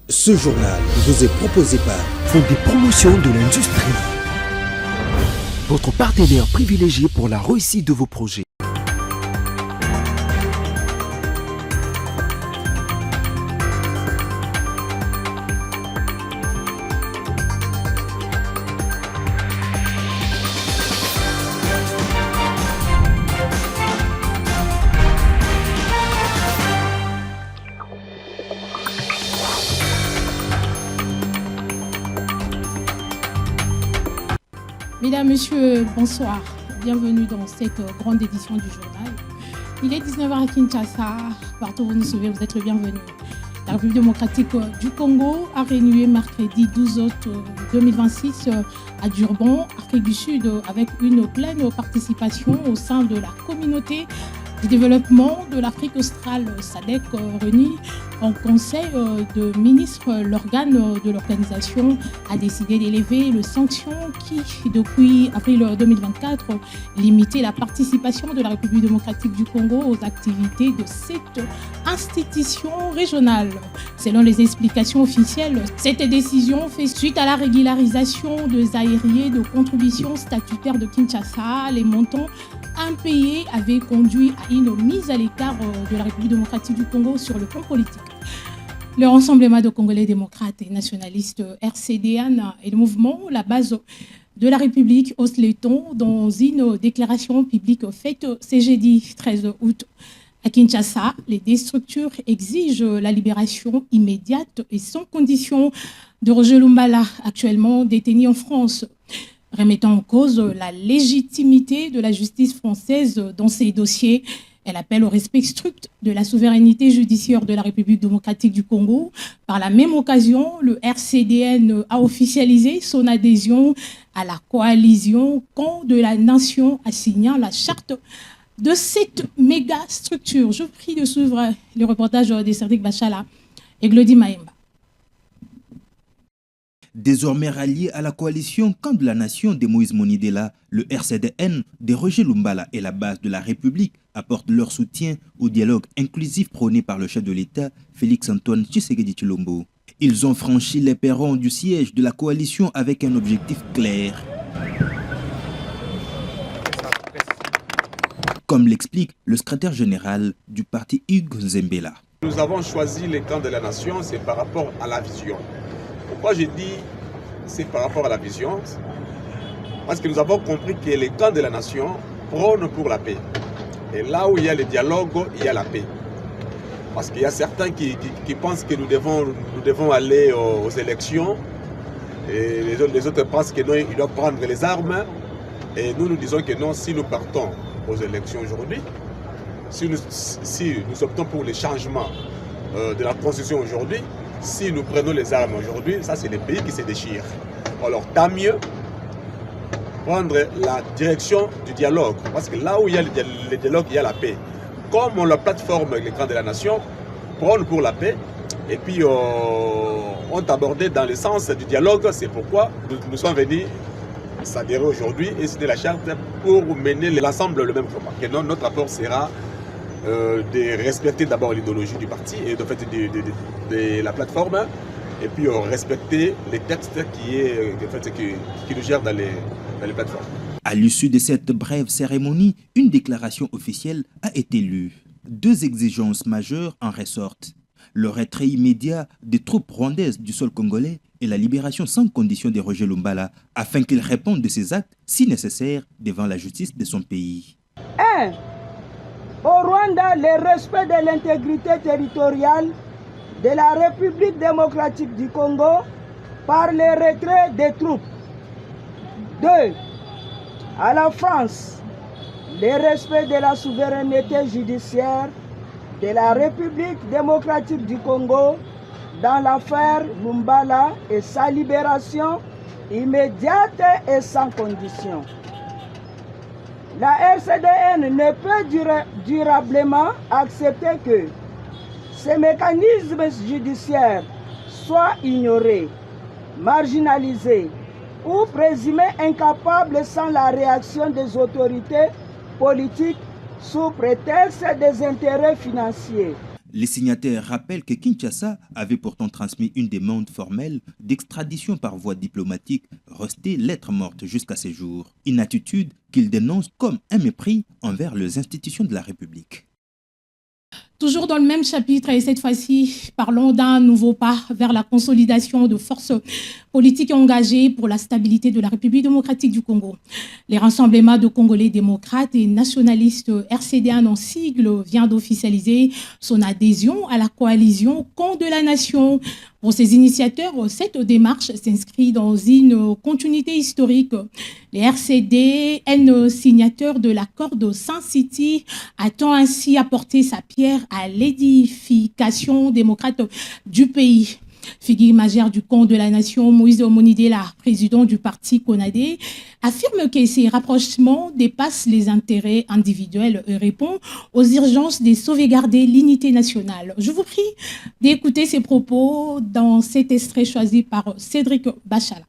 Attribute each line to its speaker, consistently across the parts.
Speaker 1: Ce journal vous est proposé par
Speaker 2: Fonds des promotions de l'industrie, votre partenaire privilégié pour la réussite de vos projets.
Speaker 3: Mesdames, Messieurs, bonsoir. Bienvenue dans cette grande édition du journal. Il est 19h à Kinshasa. Partout où vous nous suivez, vous êtes le bienvenu. La République démocratique du Congo a renoué mercredi 12 août 2026 à Durban, Afrique du Sud, avec une pleine participation au sein de la communauté du développement de l'Afrique australe, SADC, réunie en conseil de ministres. L'organe de l'organisation a décidé d'élever les sanctions qui, depuis avril 2024, limitaient la participation de la République démocratique du Congo aux activités de cette institution régionale. Selon les explications officielles, cette décision fait suite à la régularisation des arriérés de contributions statutaires de Kinshasa. Les montants impayés avaient conduit à une mise à l'écart de la République démocratique du Congo sur le plan politique. Le Rassemblement de Congolais démocrates et nationalistes RCDN et le mouvement La Base de la République hausse les tons dans une déclaration publique faite ce jeudi 13 août. À Kinshasa, les deux structures exigent la libération immédiate et sans condition de Roger Lumbala, actuellement détenu en France, remettant en cause la légitimité de la justice française dans ces dossiers. Elle appelle au respect strict de la souveraineté judiciaire de la République démocratique du Congo. Par la même occasion, le RCDN a officialisé son adhésion à la coalition Camp de la Nation, assignant la charte de cette méga structure. Je vous prie de suivre le reportage de Cédric Bachala et Glody Maemba.
Speaker 4: Désormais rallié à la coalition Camp de la Nation de Moïse Monidela, le RCDN de Roger Lumbala et la Base de la République apportent leur soutien au dialogue inclusif prôné par le chef de l'État, Félix-Antoine Tshisekedi Tshilombo. Ils ont franchi les perrons du siège de la coalition avec un objectif clair. Comme l'explique le secrétaire général du parti Hugues Nzembela.
Speaker 5: Nous avons choisi les camps de la nation, c'est par rapport à la vision. Pourquoi j'ai dit c'est par rapport à la vision? Parce que nous avons compris que les camps de la nation prônent pour la paix. Et là où il y a le dialogue, il y a la paix. Parce qu'il y a certains qui pensent que nous devons aller aux élections. Et les autres pensent que non, ils doivent prendre les armes. Et nous disons que non, si nous partons aux élections aujourd'hui, si nous optons pour les changements de la constitution aujourd'hui, si nous prenons les armes aujourd'hui, ça c'est les pays qui se déchirent. Alors tant mieux prendre la direction du dialogue, parce que là où il y a le dialogue, il y a la paix. Comme la plateforme Les Camps de la Nation prône pour la paix, et puis ont abordé dans le sens du dialogue, c'est pourquoi nous sommes venus s'adhérer aujourd'hui et signer la charte pour mener l'ensemble le même combat. Et notre apport sera de respecter d'abord l'idéologie du parti et de fait de la plateforme, et puis respecter les textes qui nous gèrent dans les plateformes.
Speaker 4: À l'issue de cette brève cérémonie, une déclaration officielle a été lue. Deux exigences majeures en ressortent. Le retrait immédiat des troupes rwandaises du sol congolais et la libération sans condition de Roger Lumbala, afin qu'il réponde de ses actes, si nécessaire, devant la justice de son pays.
Speaker 6: 1. Au Rwanda, le respect de l'intégrité territoriale de la République démocratique du Congo par le retrait des troupes. 2. À la France, le respect de la souveraineté judiciaire de la République démocratique du Congo dans l'affaire Lumbala et sa libération immédiate et sans condition. La RCDN ne peut durablement accepter que ces mécanismes judiciaires soient ignorés, marginalisés ou présumés incapables sans la réaction des autorités politiques sous prétexte des intérêts financiers.
Speaker 4: Les signataires rappellent que Kinshasa avait pourtant transmis une demande formelle d'extradition par voie diplomatique, restée lettre morte jusqu'à ces jours. Une attitude qu'ils dénoncent comme un mépris envers les institutions de la République.
Speaker 3: Toujours dans le même chapitre, et cette fois-ci, parlons d'un nouveau pas vers la consolidation de forces politiques engagées pour la stabilité de la République démocratique du Congo. Les rassemblements de Congolais démocrates et nationalistes RCD1 en sigle vient d'officialiser son adhésion à la coalition Camp de la Nation. Pour ces initiateurs, cette démarche s'inscrit dans une continuité historique. Les RCD-N signataires de l'accord de Sun City attend ainsi apporter sa pierre à l'édification démocrate du pays. Figure majeure du Camp de la Nation, Moïse Omonidela, président du parti CONADE, affirme que ces rapprochements dépassent les intérêts individuels et répondent aux urgences de sauvegarder l'unité nationale. Je vous prie d'écouter ces propos dans cet extrait choisi par Cédric Bachala.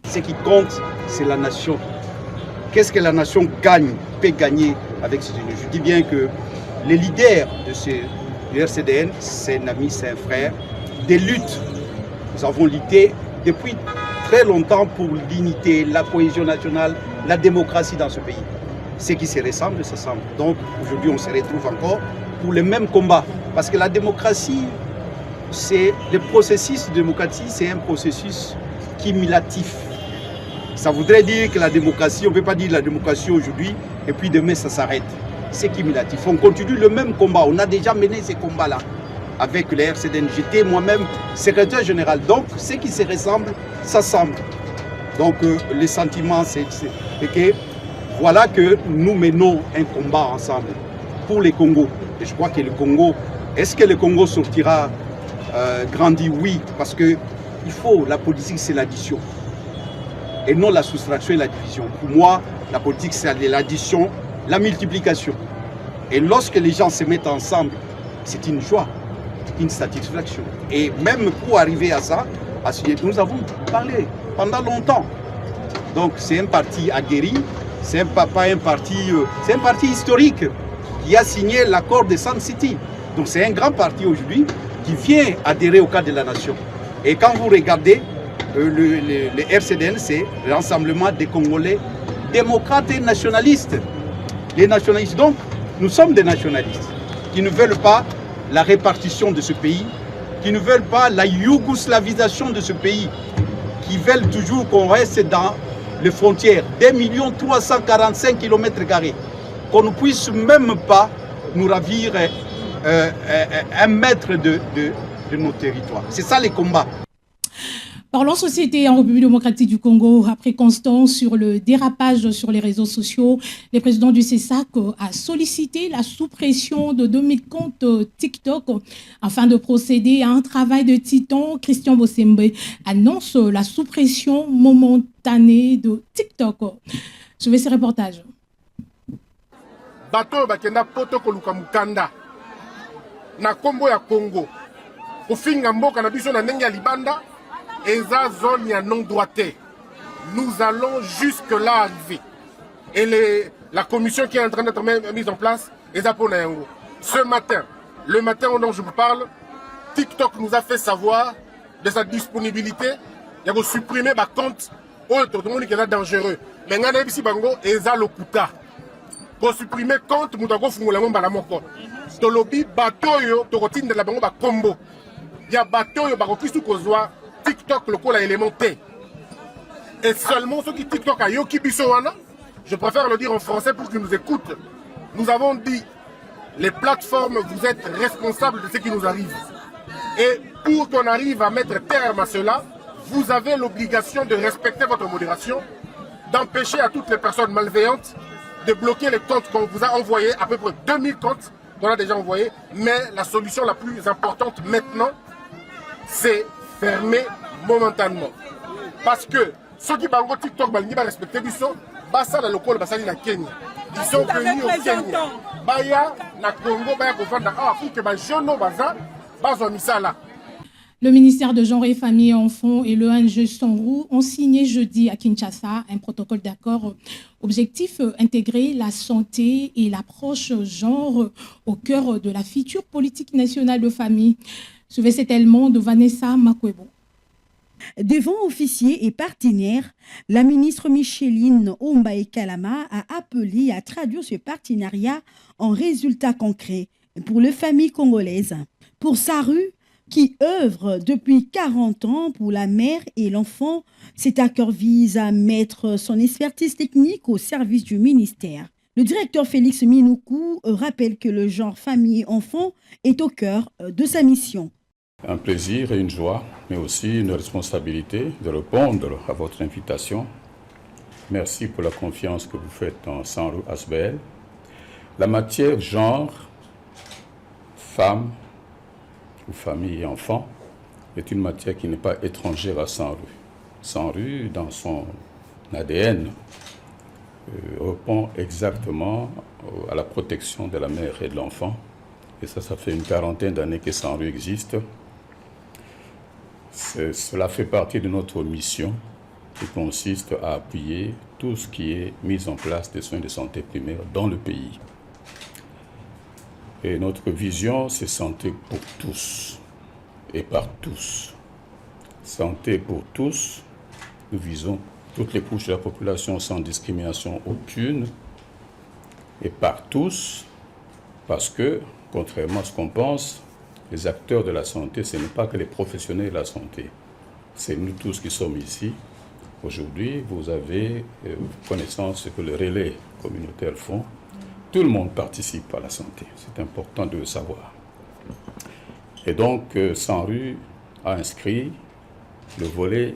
Speaker 7: Ce qui compte, c'est la nation. Qu'est-ce que la nation peut gagner avec ce union? Je dis bien que les leaders du RCDN, c'est un ami, c'est un frère. Des luttes, nous avons lutté depuis très longtemps pour l'unité, la cohésion nationale, la démocratie dans ce pays. Ce qui se ressemble, se semble. Donc aujourd'hui, on se retrouve encore pour le même combat. Parce que la démocratie, c'est le processus démocratique, c'est un processus cumulatif. Ça voudrait dire que la démocratie, on ne peut pas dire la démocratie aujourd'hui et puis demain ça s'arrête. C'est cumulatif. On continue le même combat. On a déjà mené ces combats-là avec les RCDN. J'étais moi-même secrétaire général. Donc, ce qui se ressemble, s'assemble. Donc, les sentiments, c'est que voilà que nous menons un combat ensemble pour les Congos. Et je crois que le Congo, est-ce que le Congo sortira grandi? Oui, parce que il faut, la politique, c'est l'addition. Et non la soustraction et la division. Pour moi, la politique, c'est l'addition, la multiplication. Et lorsque les gens se mettent ensemble, c'est une joie, une satisfaction. Et même pour arriver à ça, nous avons parlé pendant longtemps. Donc c'est un parti aguerri, c'est pas un parti, c'est un parti historique qui a signé l'accord de Sun City. Donc c'est un grand parti aujourd'hui qui vient adhérer au cadre de la nation. Et quand vous regardez le RCDN, c'est le rassemblement des Congolais démocrates et nationalistes. Les nationalistes, donc, nous sommes des nationalistes qui ne veulent pas la répartition de ce pays, qui ne veulent pas la yougoslavisation de ce pays, qui veulent toujours qu'on reste dans les frontières, 2 345 km², qu'on ne puisse même pas nous ravir un mètre de nos territoires. C'est ça les combats.
Speaker 3: Parlons société en République démocratique du Congo. Après constant sur le dérapage sur les réseaux sociaux, le président du CESAC a sollicité la suppression de 2000 comptes TikTok afin de procéder à un travail de titan. Christian Bossembe annonce la suppression momentanée de TikTok. Je vais ce reportage.
Speaker 8: Bato bakenda poto koluka mukanda na kombo ya Congo. Ofinga mboka na biso na ndenge ya libanda. Eza zone ya non-droité. Nous allons jusque-là arriver. Et la commission qui est en train d'être mise en place, Eza Ponayango. Ce matin, le matin dont je vous parle, TikTok nous a fait savoir de sa disponibilité. Il y a supprimer ma compte. Tout le monde qui est dangereux. Mais il y a ici bango Eza Lokuta. Pour supprimer compte, nous avons fait la moko. Tolobi batoyo, torotine de la bango ba combo. Il y a batoyo barokisu kozwa. TikTok le col a élémenté. Et seulement ceux qui TikTok a yoki bisowana, je préfère le dire en français pour qu'ils nous écoutent. Nous avons dit, les plateformes, vous êtes responsables de ce qui nous arrive. Et pour qu'on arrive à mettre terme à cela, vous avez l'obligation de respecter votre modération, d'empêcher à toutes les personnes malveillantes de bloquer les comptes qu'on vous a envoyés, à peu près 2000 comptes qu'on a déjà envoyés. Mais la solution la plus importante maintenant, c'est fermé momentanément. Parce que ceux qui bango TikTok va respecter du son, basa la local basali na Kenya. Ils sont venus au Kenya. Baya na Congo baya kofanda pour que ba jeune baza bazo misala.
Speaker 3: Le ministère de Genre et Famille et Enfants et l'ONG Sanru ont signé jeudi à Kinshasa un protocole d'accord objectif intégrer la santé et l'approche genre au cœur de la future politique nationale de famille. Suivez cet élément de Vanessa Makwebo.
Speaker 9: Devant officiers et partenaires, la ministre Micheline Ombaye-Kalama a appelé à traduire ce partenariat en résultats concrets pour les familles congolaises. Pour Sanru, qui œuvre depuis 40 ans pour la mère et l'enfant, cet accord vise à mettre son expertise technique au service du ministère. Le directeur Félix Minoukou rappelle que le genre famille-enfant est au cœur de sa mission.
Speaker 10: Un plaisir et une joie, mais aussi une responsabilité de répondre à votre invitation. Merci pour la confiance que vous faites en Sanru Asbel. La matière genre, femme ou famille et enfant est une matière qui n'est pas étrangère à Sanru. Sanru, dans son ADN, répond exactement à la protection de la mère et de l'enfant. Et ça fait une quarantaine d'années que Sanru existe. Cela fait partie de notre mission qui consiste à appuyer tout ce qui est mis en place des soins de santé primaire dans le pays. Et notre vision, c'est santé pour tous et par tous. Santé pour tous, nous visons toutes les couches de la population sans discrimination aucune et par tous, parce que, contrairement à ce qu'on pense, les acteurs de la santé, ce n'est pas que les professionnels de la santé. C'est nous tous qui sommes ici. Aujourd'hui, vous avez connaissance de ce que les relais communautaires font. Tout le monde participe à la santé. C'est important de le savoir. Et donc, Sanru a inscrit le volet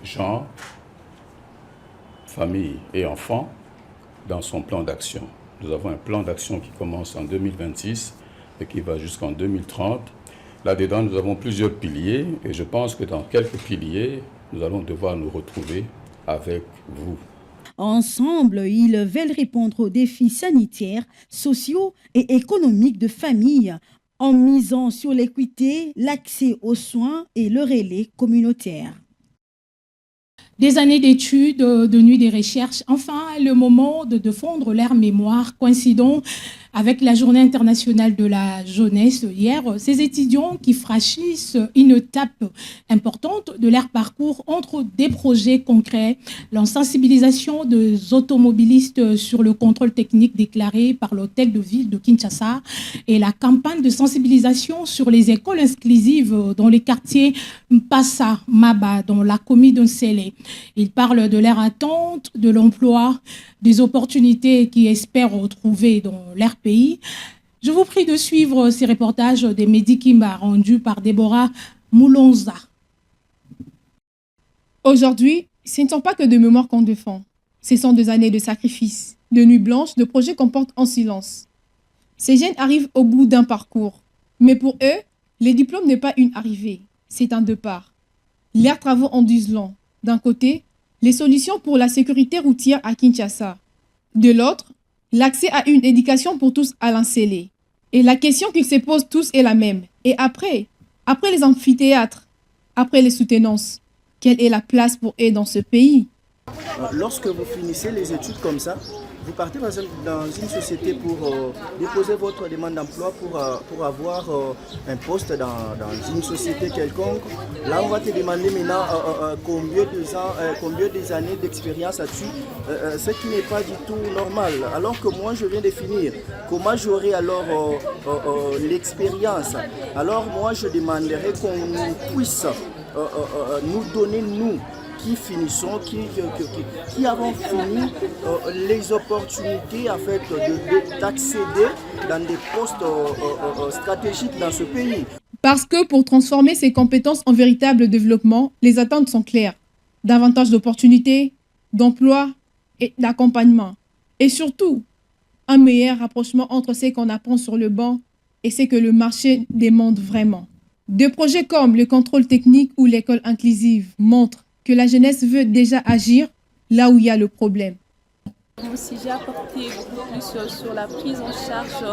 Speaker 10: genre, famille et enfants dans son plan d'action. Nous avons un plan d'action qui commence en 2026 et qui va jusqu'en 2030. Là-dedans, nous avons plusieurs piliers et je pense que dans quelques piliers, nous allons devoir nous retrouver avec vous.
Speaker 9: Ensemble, ils veulent répondre aux défis sanitaires, sociaux et économiques de famille en misant sur l'équité, l'accès aux soins et le relais communautaire.
Speaker 3: Des années d'études, de nuit des recherches, enfin le moment de défendre leur mémoire coïncidant avec la Journée internationale de la jeunesse hier. Ces étudiants qui franchissent une étape importante de leur parcours entre des projets concrets, la sensibilisation des automobilistes sur le contrôle technique déclaré par l'hôtel de ville de Kinshasa et la campagne de sensibilisation sur les écoles inclusives dans les quartiers Mpassa, Maba, dans la commune de Nsele. Ils parlent de leur attente, de l'emploi, des opportunités qu'ils espèrent retrouver dans leur pays. Je vous prie de suivre ces reportages des Mehdi Kimba rendus par Déborah Moulonza.
Speaker 11: Aujourd'hui, ce ne sont pas que de mémoires qu'on défend. Ce sont des années de sacrifices, de nuits blanches, de projets qu'on porte en silence. Ces jeunes arrivent au bout d'un parcours. Mais pour eux, les diplômes n'est pas une arrivée, c'est un départ. Leurs travaux en disent long. D'un côté, les solutions pour la sécurité routière à Kinshasa. De l'autre, l'accès à une éducation pour tous à l'Nsele. Et la question qu'ils se posent tous est la même. Et après les amphithéâtres, après les soutenances, quelle est la place pour eux dans ce pays?
Speaker 12: Lorsque vous finissez les études comme ça, vous partez par exemple dans une société pour déposer votre demande d'emploi pour avoir un poste dans une société quelconque. Là, on va te demander maintenant combien des années d'expérience as-tu, ce qui n'est pas du tout normal. Alors que moi, je viens de finir. Comment j'aurai alors l'expérience? Alors moi, je demanderais qu'on puisse nous donner, nous, qui finissons, qui avons fini les opportunités en fait, d'accéder dans des postes stratégiques dans ce pays.
Speaker 11: Parce que pour transformer ces compétences en véritable développement, les attentes sont claires. Davantage d'opportunités, d'emplois et d'accompagnement. Et surtout, un meilleur rapprochement entre ce qu'on apprend sur le banc et ce que le marché demande vraiment. Des projets comme le contrôle technique ou l'école inclusive montrent que la jeunesse veut déjà agir là où il y a le problème.
Speaker 13: Mon sujet a porté beaucoup plus sur la prise en charge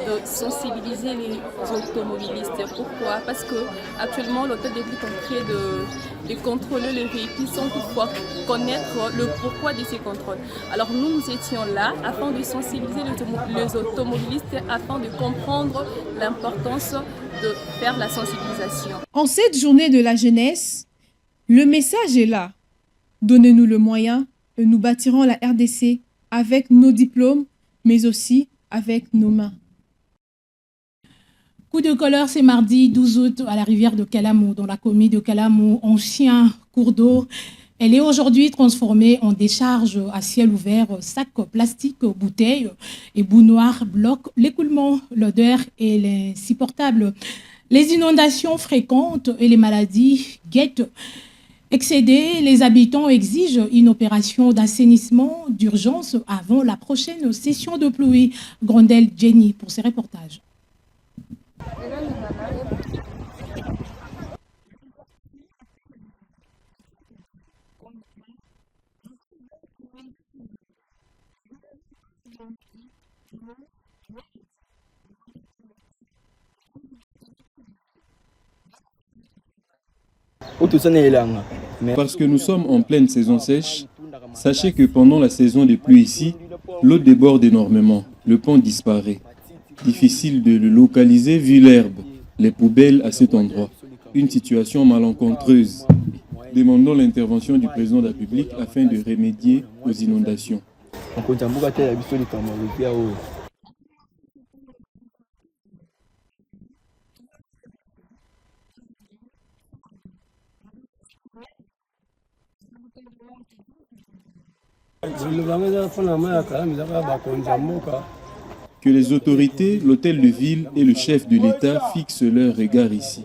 Speaker 13: de sensibiliser les automobilistes. Pourquoi? Parce que actuellement l'hôtel de ville est en train de contrôler les véhicules sans toutefois connaître le pourquoi de ces contrôles. Alors nous étions là afin de sensibiliser les automobilistes afin de comprendre l'importance de faire la sensibilisation.
Speaker 11: En cette journée de la jeunesse, le message est là. Donnez-nous le moyen et nous bâtirons la RDC avec nos diplômes, mais aussi avec nos mains.
Speaker 3: Coup de colère, c'est mardi 12 août à la rivière de Kalamou, dans la commune de Kalamou, ancien cours d'eau. Elle est aujourd'hui transformée en décharge à ciel ouvert. Sacs plastiques, bouteilles et bouts noirs bloquent l'écoulement. L'odeur est insupportable. Les inondations fréquentes et les maladies guettent. Excédés, les habitants exigent une opération d'assainissement d'urgence avant la prochaine session de pluie. Grondel Jenny pour ses reportages.
Speaker 14: Parce que nous sommes en pleine saison sèche, sachez que pendant la saison des pluies ici, l'eau déborde énormément, le pont disparaît. Difficile de le localiser vu l'herbe, les poubelles à cet endroit. Une situation malencontreuse. Demandons l'intervention du président de la République afin de remédier aux inondations. Que les autorités, l'hôtel de ville et le chef de l'État fixent leur regard ici.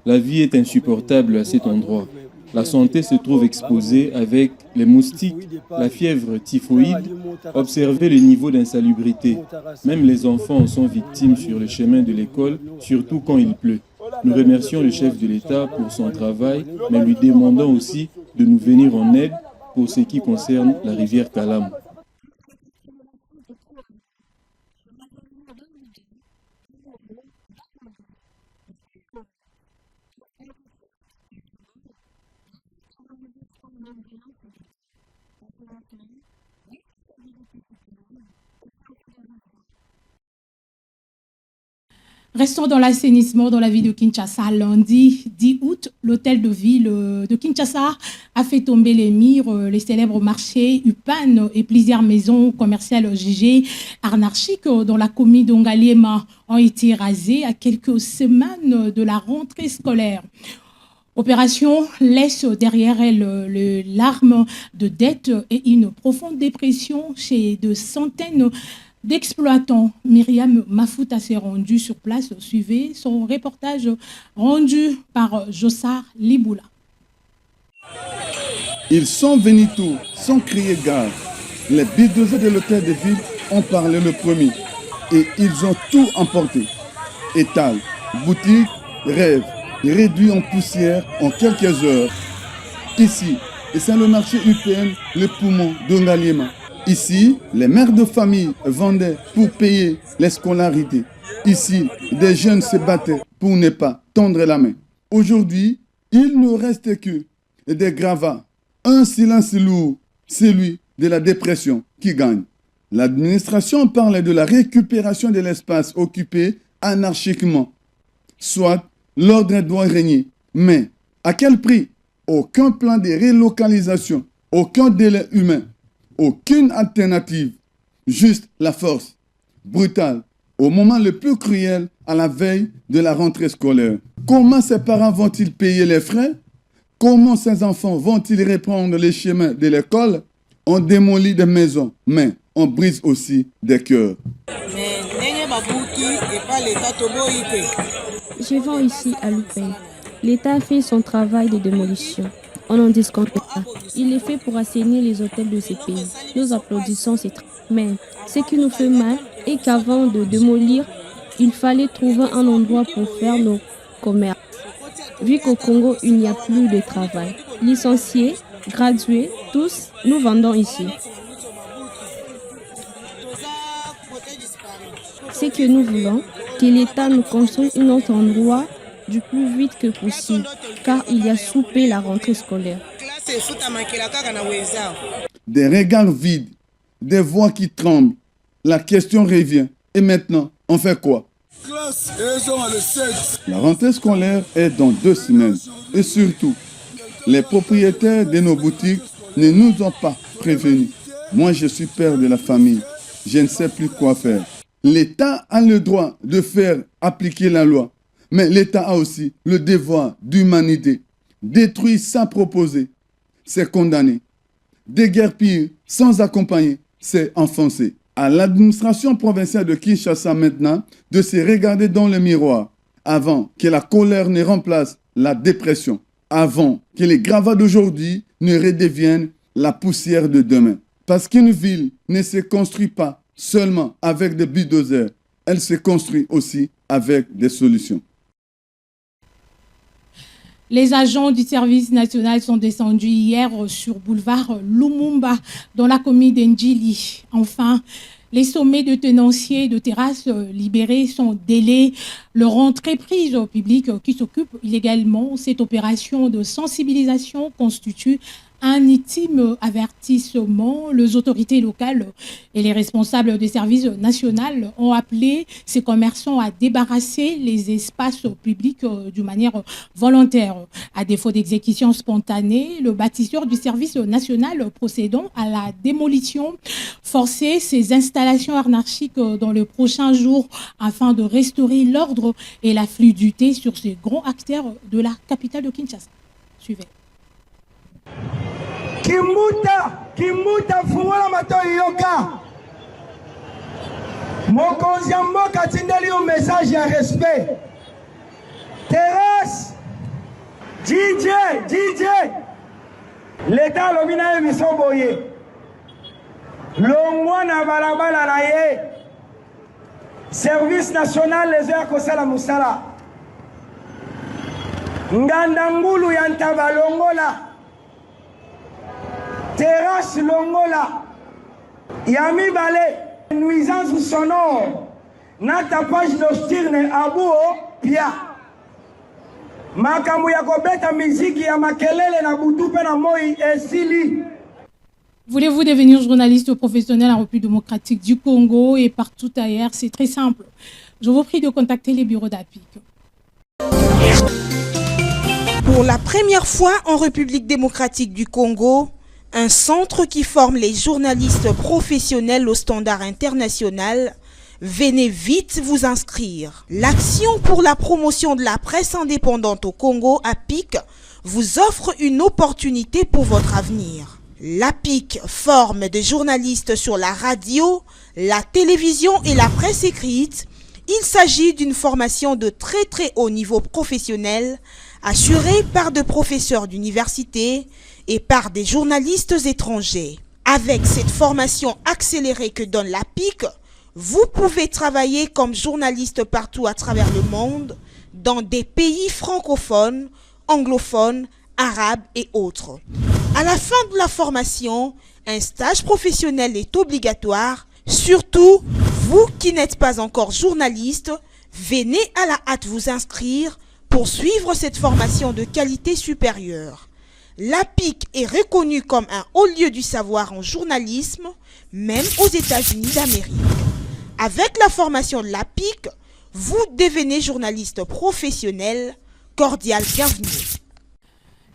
Speaker 14: La vie est insupportable à cet endroit. La santé se trouve exposée avec les moustiques, la fièvre typhoïde. Observez le niveau d'insalubrité. Même les enfants en sont victimes sur le chemin de l'école, surtout quand il pleut. Nous remercions le chef de l'État pour son travail, mais lui demandons aussi de nous venir en aide pour ce qui concerne la rivière Kalamou.
Speaker 3: Restons dans l'assainissement dans la ville de Kinshasa. Lundi 10 août, l'hôtel de ville de Kinshasa a fait tomber les murs, les célèbres marchés UPAN et plusieurs maisons commerciales jugées anarchiques dans la commune d'Ongaliema ont été rasées à quelques semaines de la rentrée scolaire. Opération laisse derrière elle l'arme de dette et une profonde dépression chez de centaines d'exploitants. Myriam Mafouta s'est rendue sur place. Suivez son reportage rendu par Jossar Liboula.
Speaker 15: Ils sont venus tous sans crier gare. Les bulldozers de l'hôtel de ville ont parlé le premier et ils ont tout emporté. Étal, boutique, rêve, réduit en poussière en quelques heures. Ici, et c'est le marché UPN, le poumon d'Ongaliema. Ici, les mères de famille vendaient pour payer les scolarités. Ici, des jeunes se battaient pour ne pas tendre la main. Aujourd'hui, il ne reste que des gravats. Un silence lourd, celui de la dépression qui gagne. L'administration parle de la récupération de l'espace occupé anarchiquement. Soit l'ordre doit régner. Mais à quel prix? Aucun plan de relocalisation, aucun délai humain. Aucune alternative, juste la force, brutale, au moment le plus cruel, à la veille de la rentrée scolaire. Comment ces parents vont-ils payer les frais? Comment ces enfants vont-ils reprendre les chemins de l'école? On démolit des maisons, mais on brise aussi des cœurs.
Speaker 16: Je vends ici à Loupin. L'État fait son travail de démolition. On n'en disconte pas. Il est fait pour assainir les hôtels de ces pays. Nous applaudissons ces travaux. Mais ce qui nous fait mal est qu'avant de démolir, il fallait trouver un endroit pour faire nos commerces. Vu qu'au Congo, il n'y a plus de travail. Licenciés, gradués, tous, nous vendons ici. Ce que nous voulons, que l'État nous construise un autre endroit du plus vite que possible, car il y a soupé la rentrée scolaire.
Speaker 15: Des regards vides, des voix qui tremblent. La question revient. Et maintenant, on fait quoi? La rentrée scolaire est dans 2 semaines. Et surtout, les propriétaires de nos boutiques ne nous ont pas prévenus. Moi, je suis père de la famille. Je ne sais plus quoi faire. L'État a le droit de faire appliquer la loi. Mais l'État a aussi le devoir d'humanité. Détruire sans proposer, c'est condamner. Déguerpir sans accompagner, c'est enfoncer. À l'administration provinciale de Kinshasa maintenant de se regarder dans le miroir avant que la colère ne remplace la dépression, avant que les gravats d'aujourd'hui ne redeviennent la poussière de demain. Parce qu'une ville ne se construit pas seulement avec des bulldozers, elle se construit aussi avec des solutions.
Speaker 3: Les agents du service national sont descendus hier sur boulevard Lumumba dans la commune d'Ndjili. Enfin, les sommets de tenanciers de terrasses libérés sont délais. Leur entreprise publique qui s'occupe illégalement, cette opération de sensibilisation constitue un intime avertissement. Les autorités locales et les responsables des services nationaux ont appelé ces commerçants à débarrasser les espaces publics d'une manière volontaire. À défaut d'exécution spontanée, le bâtisseur du service national procédant à la démolition forcée ces installations anarchiques dans les prochains jours afin de restaurer l'ordre et la fluidité sur ces grands acteurs de la capitale de Kinshasa. Suivez.
Speaker 6: Kimuta fungola matoi yoka. Mokonzi ya mboka tindeli un message ya respect. Terrasse DJ l'État lobina ye biso boye. Longwa na balabala na ye. Service national les heures kosala musala. Nganda ngulu ya ntaba longola. Terrasse longola. Yami bale. Nuisance sonore. Na tapage d'ostirne abuo pia. Makamu ya kobeta miziki ya makelele na butupe na moi esili.
Speaker 3: Voulez-vous devenir journaliste professionnel en République démocratique du Congo et partout ailleurs? C'est très simple. Je vous prie de contacter les bureaux d'APIC.
Speaker 17: Pour la première fois en République démocratique du Congo, un centre qui forme les journalistes professionnels au standard international. Venez vite vous inscrire. L'Action pour la promotion de la presse indépendante au Congo, APIC, vous offre une opportunité pour votre avenir. L'APIC forme des journalistes sur la radio, la télévision et la presse écrite. Il s'agit d'une formation de très haut niveau professionnel, assurée par des professeurs d'université et par des journalistes étrangers. Avec cette formation accélérée que donne l'APIC, vous pouvez travailler comme journaliste partout à travers le monde, dans des pays francophones, anglophones, arabes et autres. À la fin de la formation, un stage professionnel est obligatoire. Surtout, vous qui n'êtes pas encore journaliste, venez à la hâte vous inscrire pour suivre cette formation de qualité supérieure. L'APIC est reconnu comme un haut lieu du savoir en journalisme, même aux États-Unis d'Amérique. Avec la formation de l'APIC, vous devenez journaliste professionnel. Cordial bienvenue.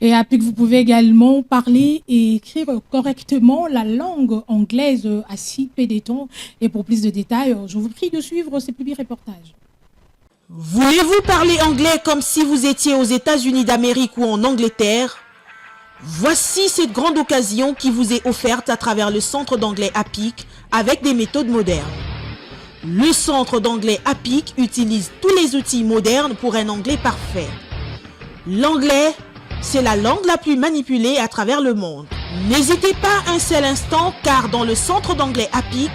Speaker 3: Et APIC, vous pouvez également parler et écrire correctement la langue anglaise à si peu de temps. Et pour plus de détails, je vous prie de suivre ces publics reportages.
Speaker 17: Voulez-vous parler anglais comme si vous étiez aux États-Unis d'Amérique ou en Angleterre? Voici cette grande occasion qui vous est offerte à travers le centre d'anglais APIC avec des méthodes modernes. Le centre d'anglais APIC utilise tous les outils modernes pour un anglais parfait. L'anglais, c'est la langue la plus manipulée à travers le monde. N'hésitez pas un seul instant car dans le centre d'anglais APIC,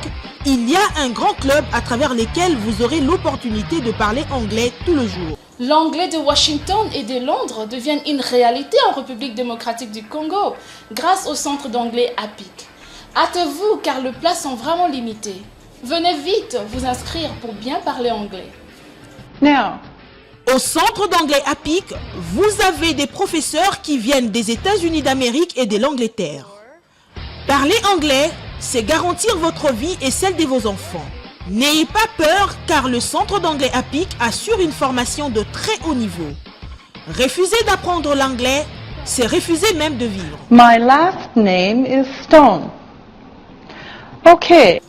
Speaker 17: il y a un grand club à travers lequel vous aurez l'opportunité de parler anglais tout le jour.
Speaker 18: L'anglais de Washington et de Londres devient une réalité en République démocratique du Congo grâce au centre d'anglais APIC. Hâtez-vous car les places sont vraiment limitées. Venez vite vous inscrire pour bien parler anglais.
Speaker 17: Au centre d'anglais APIC, vous avez des professeurs qui viennent des États-Unis d'Amérique et de l'Angleterre. Parler anglais, c'est garantir votre vie et celle de vos enfants. N'ayez pas peur car le centre d'anglais APIC assure une formation de très haut niveau. Refuser d'apprendre l'anglais, c'est refuser même de vivre.
Speaker 19: My last name is Stone. Okay.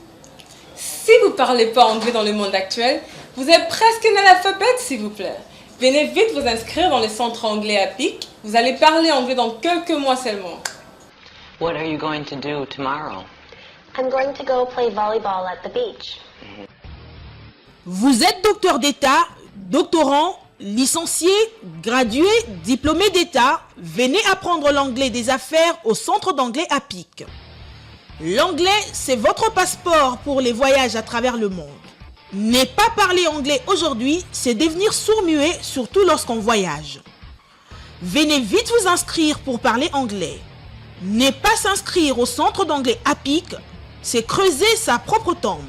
Speaker 20: Si vous ne parlez pas anglais dans le monde actuel, vous êtes presque analphabète, s'il vous plaît. Venez vite vous inscrire dans le centre anglais APIC. Vous allez parler anglais dans quelques mois seulement.
Speaker 21: What are you going to do tomorrow?
Speaker 22: I'm going to go play volleyball at the beach.
Speaker 17: Vous êtes docteur d'État, doctorant, licencié, gradué, diplômé d'État, venez apprendre l'anglais des affaires au centre d'anglais APIC. L'anglais, c'est votre passeport pour les voyages à travers le monde. Ne pas parler anglais aujourd'hui, c'est devenir sourd-muet, surtout lorsqu'on voyage. Venez vite vous inscrire pour parler anglais. Ne pas s'inscrire au centre d'anglais APIC, c'est creuser sa propre tombe.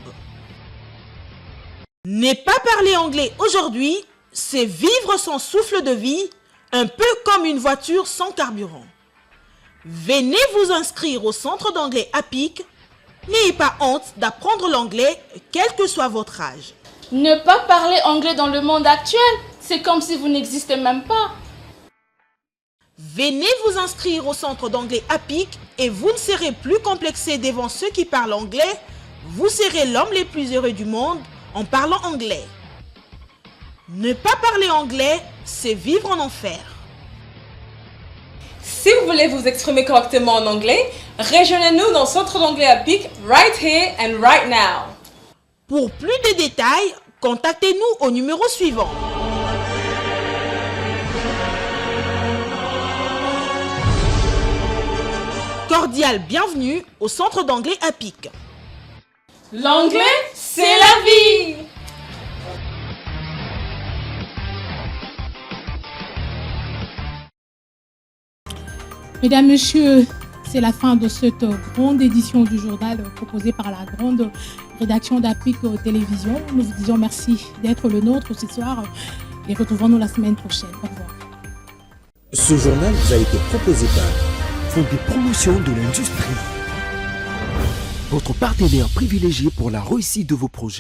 Speaker 17: Ne pas parler anglais aujourd'hui, c'est vivre son souffle de vie, un peu comme une voiture sans carburant. Venez vous inscrire au centre d'anglais APIC. N'ayez pas honte d'apprendre l'anglais, quel que soit votre âge.
Speaker 18: Ne pas parler anglais dans le monde actuel, c'est comme si vous n'existez même pas.
Speaker 17: Venez vous inscrire au centre d'anglais APIC et vous ne serez plus complexé devant ceux qui parlent anglais. Vous serez l'homme le plus heureux du monde en parlant anglais. Ne pas parler anglais, c'est vivre en enfer.
Speaker 20: Si vous voulez vous exprimer correctement en anglais, rejoignez-nous dans le centre d'anglais APIC right here and right now.
Speaker 17: Pour plus de détails, contactez-nous au numéro suivant. Cordial bienvenue au centre d'anglais APIC.
Speaker 20: L'anglais, c'est la vie!
Speaker 3: Mesdames, Messieurs, c'est la fin de cette grande édition du journal proposée par la grande rédaction d'APIC Télévision. Nous vous disons merci d'être le nôtre ce soir et retrouvons-nous la semaine prochaine. Au revoir.
Speaker 1: Ce journal vous a été proposé par
Speaker 2: Fonds de promotion de l'industrie, votre partenaire privilégié pour la réussite de vos projets.